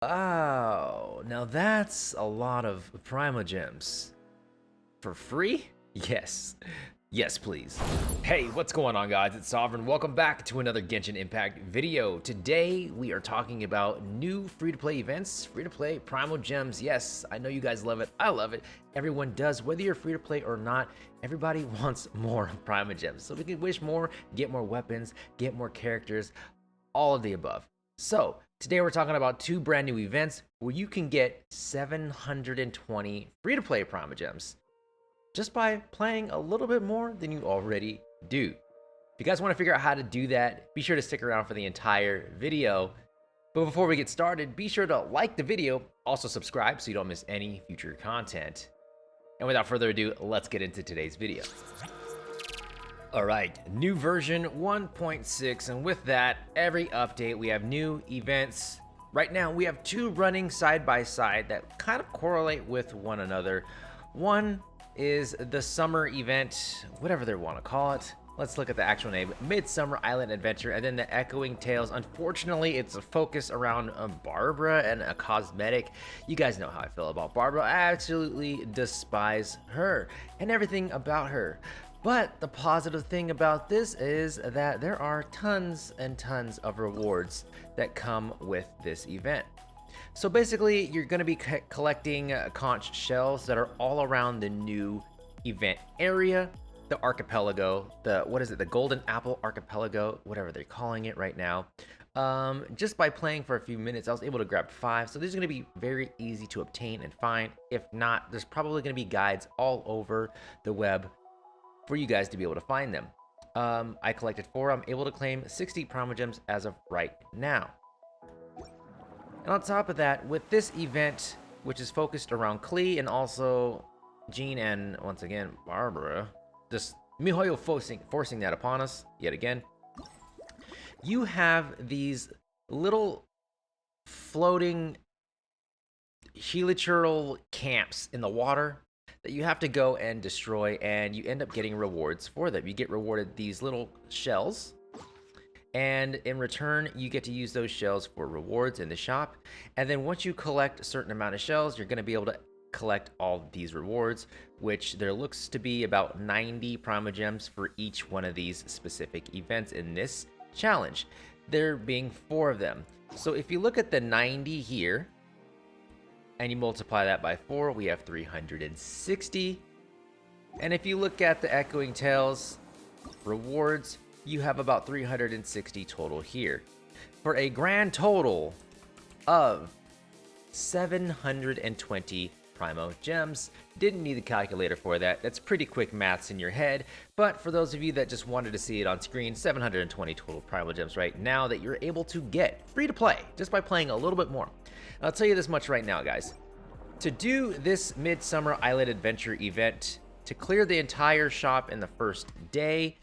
Wow, now that's a lot of Primogems. For free? Yes. Yes, please. Hey, what's going on, guys? It's Sovereign. Welcome back to another Genshin Impact video. Today, we are talking about new free-to-play events, free-to-play Primogems. Yes, I know you guys love it. I love it. Everyone does. Whether you're free-to-play or not, everybody wants more Primogems. So we can wish more, get more weapons, get more characters, all of the above. So, today we're talking about two brand new events where you can get 720 free-to-play Primogems just by playing a little bit more than you already do. If you guys want to figure out how to do that, be sure to stick around for the entire video. But before we get started, be sure to like the video, also subscribe so you don't miss any future content. And without further ado, let's get into today's video. All right, new version 1.6, and with that, every update, we have new events. Right now, we have two running side by side that kind of correlate with one another. One is the summer event, whatever they want to call it. Let's look at the actual name, Midsummer Island Adventure, and then the Echoing Tales. Unfortunately, it's a focus around Barbara and a cosmetic. You guys know how I feel about Barbara. I absolutely despise her and everything about her. But the positive thing about this is that there are tons and tons of rewards that come with this event. So basically, you're going to be collecting conch shells that are all around the new event area, the archipelago, the Golden Apple Archipelago, whatever they're calling it right now. Just by playing for a few minutes, I was able to grab 5. So these are going to be very easy to obtain and find. If not, there's probably going to be guides all over the web for you guys to be able to find them. I collected 4. I'm able to claim 60 Primogems as of right now. And on top of that, with this event, which is focused around Klee and also Jean and, once again, Barbara, just miHoYo forcing that upon us yet again, you have these little floating helichurl camps in the water that you have to go and destroy, and you end up getting rewards for them. You get rewarded these little shells, and in return, you get to use those shells for rewards in the shop. And then once you collect a certain amount of shells, you're going to be able to collect all these rewards, which there looks to be about 90 Primogems for each one of these specific events in this challenge. There being 4 of them. So if you look at the 90 here, and you multiply that by 4, we have 360. And if you look at the Echoing Tales rewards, you have about 360 total here, for a grand total of 720 Primogems. Didn't need the calculator for that. That's pretty quick maths in your head. But for those of you that just wanted to see it on screen, 720 total Primogems right now that you're able to get free to play just by playing a little bit more. I'll tell you this much right now, guys. To do this Midsummer Island Adventure event, to clear the entire shop in the first day,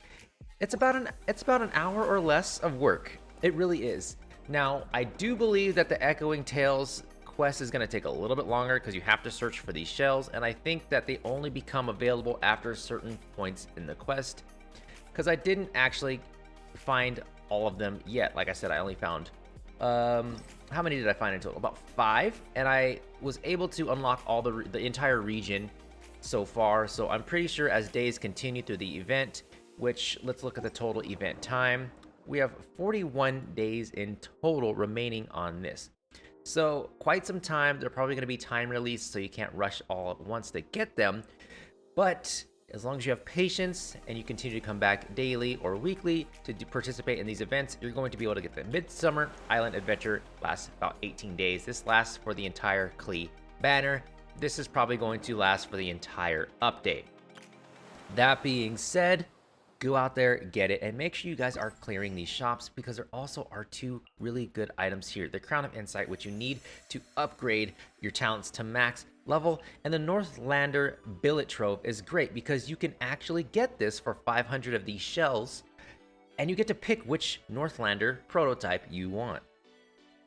it's about an hour or less of work. It really is. Now, I do believe that the Echoing Tales quest is going to take a little bit longer because you have to search for these shells, and I think that they only become available after certain points in the quest, because I didn't actually find all of them yet. Like I said, I only found how many did I find in total? About 5, and I was able to unlock all the entire region so far. So I'm pretty sure as days continue through the event, which, let's look at the total event time. We have 41 days in total remaining on this. So quite some time. They're probably going to be time released, so you can't rush all at once to get them. But as long as you have patience and you continue to come back daily or weekly to participate in these events, you're going to be able to get the Midsummer Island Adventure. Lasts about 18 days. This lasts for the entire Klee banner. This is probably going to last for the entire update. That being said, go out there, get it, and make sure you guys are clearing these shops, because there also are 2 really good items here. The Crown of Insight, which you need to upgrade your talents to max level, and the Northlander Billet Trove is great because you can actually get this for 500 of these shells, and you get to pick which Northlander prototype you want.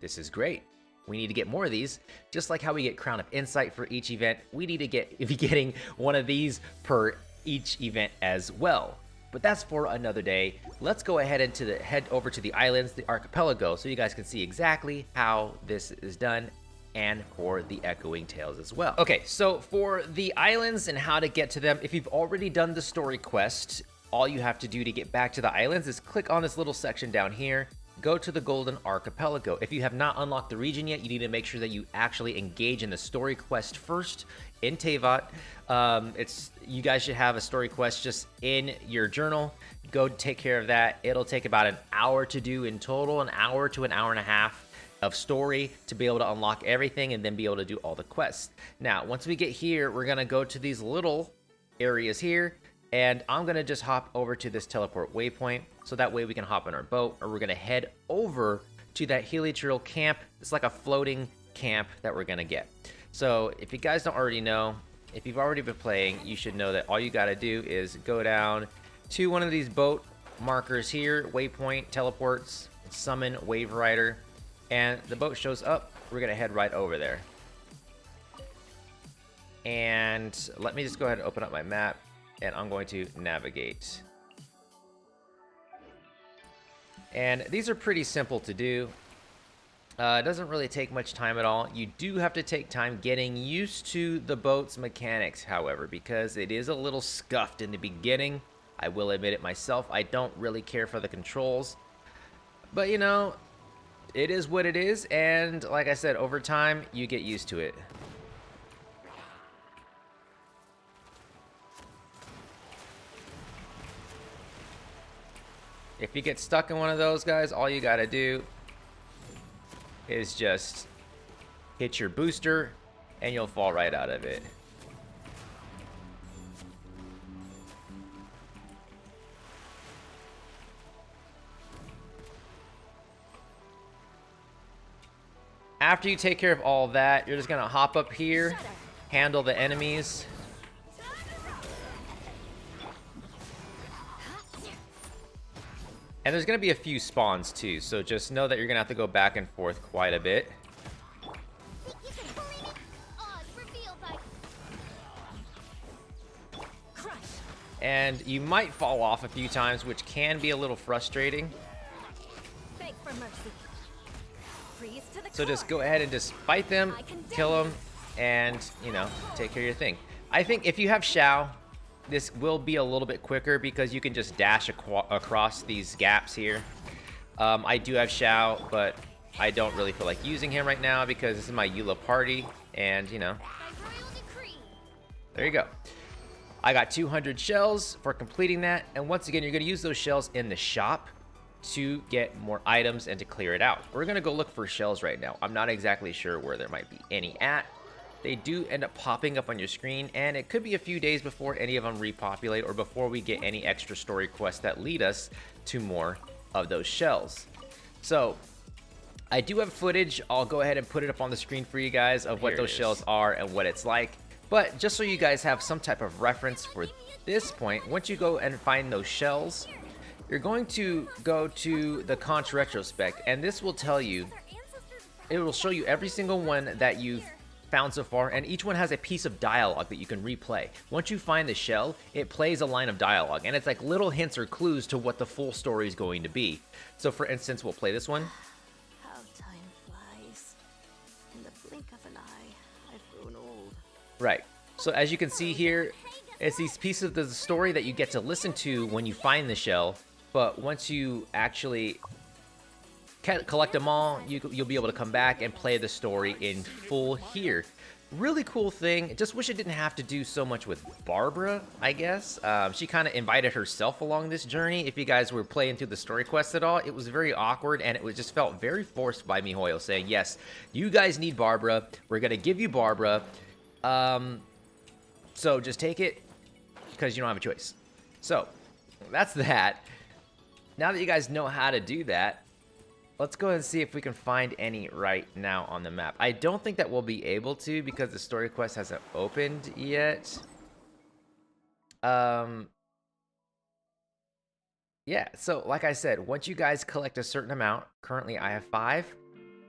This is great. We need to get more of these, just like how we get Crown of Insight for each event. We need to be getting one of these per each event as well. But that's for another day. Let's go ahead and head over to the islands, the archipelago, so you guys can see exactly how this is done and for the echoing tales as well. Okay, so for the islands and how to get to them, if you've already done the story quest, all you have to do to get back to the islands is click on this little section down here, go to the golden archipelago. If you have not unlocked the region yet, you need to make sure that you actually engage in the story quest first in Teyvat. You guys should have a story quest just in your journal. Go take care of that. It'll take about an hour to do in total, an hour to an hour and a half of story to be able to unlock everything and then be able to do all the quests. Now, once we get here, we're gonna go to these little areas here, and I'm gonna just hop over to this teleport waypoint so that way we can hop in our boat, or we're gonna head over to that heliotrial camp. It's like a floating camp that we're gonna get. So if you guys don't already know, if you've already been playing, you should know that all you gotta do is go down to one of these boat markers here, waypoint, teleports, summon Wave Rider, and the boat shows up. We're gonna head right over there. And let me just go ahead and open up my map, and I'm going to navigate. And these are pretty simple to do. It doesn't really take much time at all. You do have to take time getting used to the boat's mechanics, however, because it is a little scuffed in the beginning. I will admit it myself. I don't really care for the controls. But, you know, it is what it is, and like I said, over time, you get used to it. If you get stuck in one of those, guys, all you gotta do is just hit your booster, and you'll fall right out of it. After you take care of all that, you're just gonna hop up here, handle the enemies. And there's gonna be a few spawns too, so just know that you're gonna have to go back and forth quite a bit. And you might fall off a few times, which can be a little frustrating. So just go ahead and just fight them, kill them, and, you know, take care of your thing. I think if you have Xiao, this will be a little bit quicker because you can just dash across these gaps here. I do have Xiao, but I don't really feel like using him right now because this is my Eula party, and, you know, there you go. I got 200 shells for completing that, and once again, you're going to use those shells in the shop to get more items and to clear it out. We're gonna go look for shells right now. I'm not exactly sure where there might be any at. They do end up popping up on your screen, and it could be a few days before any of them repopulate or before we get any extra story quests that lead us to more of those shells. So I do have footage. I'll go ahead and put it up on the screen for you guys of what those shells are and what it's like. But just so you guys have some type of reference for this point, once you go and find those shells, you're going to go to the Conch Retrospect, and this will tell you, it will show you every single one that you've found so far, and each one has a piece of dialogue that you can replay. Once you find the shell, it plays a line of dialogue, and it's like little hints or clues to what the full story is going to be. So for instance, we'll play this one. How time flies. In the blink of an eye, I've grown old. Right. So as you can see here, it's these pieces of the story that you get to listen to when you find the shell. But once you actually collect them all, you'll be able to come back and play the story in full here. Really cool thing. Just wish it didn't have to do so much with Barbara, I guess. She kind of invited herself along this journey. If you guys were playing through the story quest at all, it was very awkward, and it just felt very forced by MiHoYo saying, yes, you guys need Barbara. We're going to give you Barbara. So just take it because you don't have a choice. So that's that. Now that you guys know how to do that, let's go ahead and see if we can find any right now on the map. I don't think that we'll be able to because the story quest hasn't opened yet. Yeah, so like I said, once you guys collect a certain amount, currently I have 5.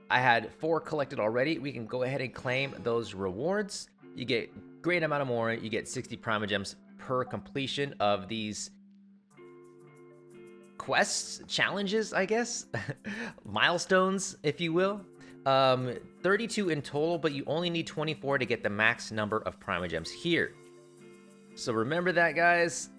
I had 4 collected already. We can go ahead and claim those rewards. You get great amount of more. You get 60 Primogems per completion of these quests, challenges, I guess, milestones, if you will. 32 in total, but you only need 24 to get the max number of Primogems here. So remember that, guys.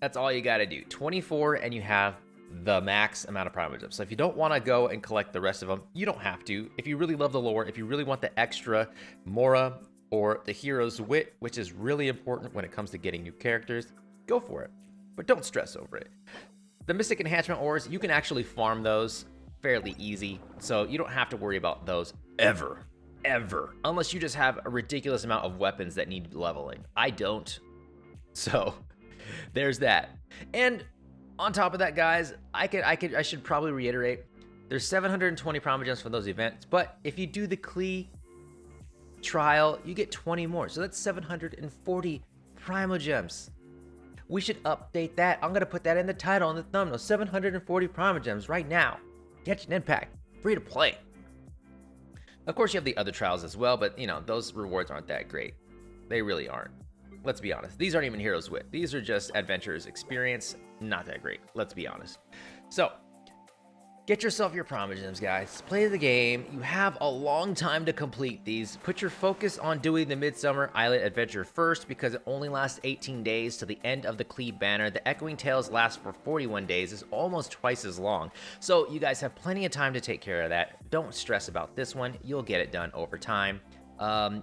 That's all you got to do. 24 and you have the max amount of Primogems. So if you don't want to go and collect the rest of them, you don't have to. If you really love the lore, if you really want the extra Mora or the hero's wit, which is really important when it comes to getting new characters, go for it. But don't stress over it. The Mystic Enhancement Ores, you can actually farm those fairly easy, so you don't have to worry about those ever, unless you just have a ridiculous amount of weapons that need leveling. I don't, so there's that. And on top of that, guys, I should probably reiterate, there's 720 Primogems for those events, but if you do the Klee trial, you get 20 more, so that's 740 Primogems. We should update that. I'm gonna put that in the title and the thumbnail. 740 Primogems right now. Genshin Impact, free to play. Of course, you have the other trials as well, but you know, those rewards aren't that great. They really aren't. Let's be honest. These aren't even Heroes Wit. These are just Adventurers Experience. Not that great. Let's be honest. So, get yourself your Primogems, guys. Play the game. You have a long time to complete these. Put your focus on doing the Midsummer Islet Adventure first because it only lasts 18 days to the end of the Klee banner. The Echoing Tales lasts for 41 days. It's almost twice as long. So you guys have plenty of time to take care of that. Don't stress about this one. You'll get it done over time.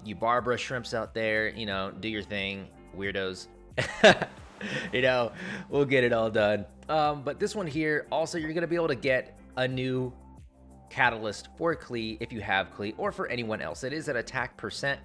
You Barbara shrimps out there, you know, do your thing, weirdos. You know, we'll get it all done. But this one here, also, you're going to be able to get a new catalyst for Klee if you have Klee, or for anyone else. It is at attack percent,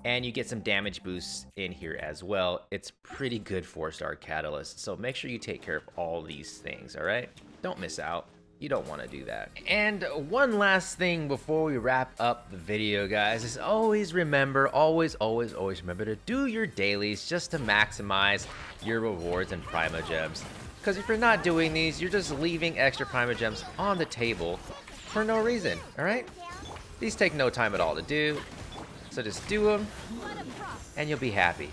and you get some damage boosts in here as well. It's pretty good 4-star catalyst, so make sure you take care of all these things, all right? Don't miss out. You don't want to do that. And one last thing before we wrap up the video, guys, is always remember, always remember to do your dailies just to maximize your rewards and Primogems. Because if you're not doing these, you're just leaving extra Primogems on the table for no reason, all right? These take no time at all to do, so just do them, and you'll be happy.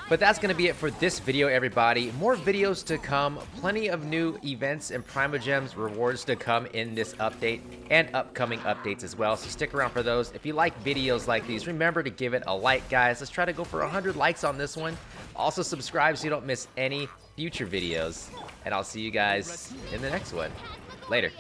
But that's going to be it for this video, everybody. More videos to come, plenty of new events and Primogems rewards to come in this update, and upcoming updates as well, so stick around for those. If you like videos like these, remember to give it a like, guys. Let's try to go for 100 likes on this one. Also subscribe so you don't miss any future videos, and I'll see you guys in the next one. Later.